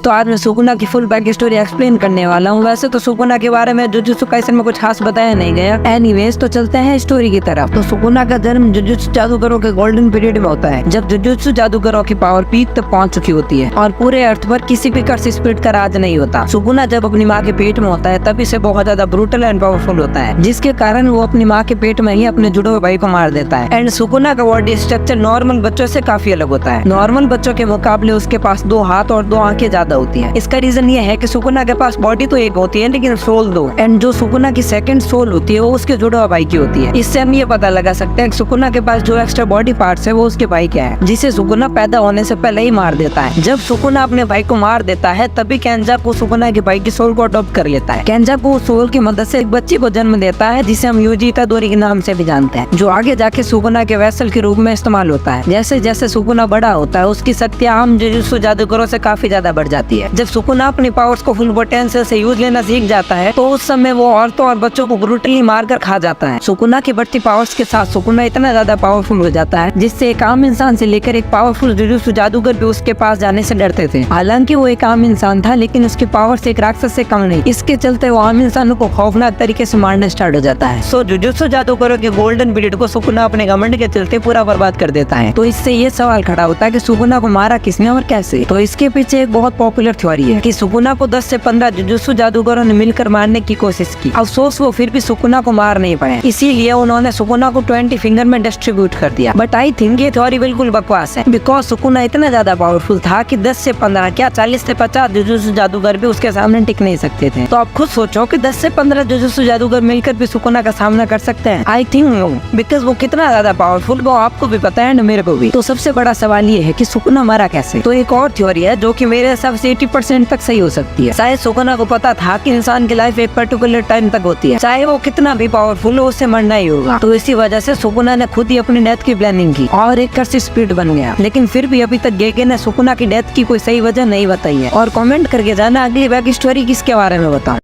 तो आज मैं सुकुना की फुल बैक स्टोरी एक्सप्लेन करने वाला हूँ। वैसे तो सुकुना के बारे में जुजुत्सु काइसेन में कुछ खास बताया नहीं गया। एनीवेज तो चलते हैं स्टोरी की तरफ। तो सुकुना का जन्म जुजुत्सु जादूगरों के गोल्डन पीरियड में होता है, जब जुजुत्सु जादूगरों की पावर पीक तक पहुंच चुकी होती है और पूरे अर्थ पर किसी भी कर्स स्पिरिट का राज नहीं होता। सुकुना जब अपनी माँ के पेट में होता है तब इसे बहुत ज्यादा ब्रूटल एंड पावरफुल होता है, जिसके कारण वो अपनी माँ के पेट में ही अपने जुड़े हुए भाई को मार देता है। एंड सुकुना का बॉडी स्ट्रक्चर नॉर्मल बच्चों से काफी अलग होता है। नॉर्मल बच्चों के मुकाबले उसके पास 2 हाथ और 2 आंखें ज्यादा होती है। इसका रीजन ये है कि सुकुना के पास बॉडी तो एक होती है लेकिन सोल 2। एंड जो सुकुना की सेकंड सोल होती है वो उसके जुड़े हुए भाई की होती है। इससे हम ये पता लगा सकते हैं कि सुकुना के पास जो एक्स्ट्रा बॉडी पार्ट्स है वो उसके भाई के है, जिसे सुकुना पैदा होने से पहले ही मार देता है। जब सुकुना अपने भाई को मार देता है तभी केंजाकू सुकुना के भाई की सोल को अडॉप्ट कर लेता है। केंजाकू सोल की मदद से एक बच्ची को जन्म देता है जिसे हम यूजी इतादोरी के नाम से भी जानते हैं, जो आगे जाके सुकुना के वेसल के रूप में इस्तेमाल होता है। जैसे जैसे सुकुना बड़ा होता है उसकी शक्तियां आम जुजुत्सु जादूगरों से काफी ज्यादा बढ़ जाती है। जब सुकुना अपनी पावर्स को फुल पोटेंशियल से यूज लेना सीख जाता है तो उस समय वो औरतों और बच्चों को ब्रूटली मारकर खा जाता है। सुकुना की बढ़ती पावर्स के साथ सुकुना इतना ज्यादा पावरफुल हो जाता है जिससे एक आम इंसान से लेकर एक पावरफुल जुजुत्सु जादूगर भी उसके पास जाने से डरते थे। हालांकि वो एक आम इंसान था लेकिन उसकी पावर्स एक राक्षस से कम नहीं। इसके चलते वो आम इंसानों को खौफनाक तरीके से मारना स्टार्ट हो जाता है। सो जुजुत्सु जादूगरों के गोल्डन पीरियड को सुकुना अपने घमंड के चलते पूरा बर्बाद कर देता है। तो इससे ये सवाल खड़ा होता है कि सुकुना को मारा किसने और कैसे। तो इसके पीछे एक बहुत पॉपुलर थ्योरी है कि सुकुना को 10 से 15 जुजुत्सु जादूगरों ने मिलकर मारने की कोशिश की। अफसोस वो फिर भी सुकुना को मार नहीं पाए, इसीलिए उन्होंने सुकुना को 20 फिंगर में डिस्ट्रीब्यूट कर दिया। बट आई थिंक ये थ्योरी बिल्कुल बकवास है, बिकॉज सुकुना इतना ज्यादा पावरफुल था कि 10 से 15 क्या 40 से 50 जुजुत्सु जादूगर भी उसके सामने टिक नहीं सकते थे। तो आप खुद सोचो कि 10 से 15 जुजुत्सु जादूगर मिलकर भी सुकुना का सामना कर सकते हैं। आई थिंक नो, बिकॉज वो कितना ज्यादा पावरफुल वो आपको भी पता है और मेरे को भी। तो सबसे बड़ा सवाल ये है कि सुकुना मरा कैसे। तो एक और थ्योरी है जो कि मेरे हिसाब से 80% तक सही हो सकती है। शायद सुकुना को पता था कि इंसान की लाइफ एक पर्टिकुलर टाइम तक होती है, चाहे वो कितना भी पावरफुल हो उसे मरना ही होगा। तो इसी वजह से सुकुना ने खुद ही अपनी डेथ की प्लानिंग की और एक कर्स स्पिरिट बन गया। लेकिन फिर भी अभी तक गेगे ने सुकुना की डेथ की कोई सही वजह नहीं बताई है। और कमेंट करके जाना अगली बैक स्टोरी किसके बारे में बताऊं।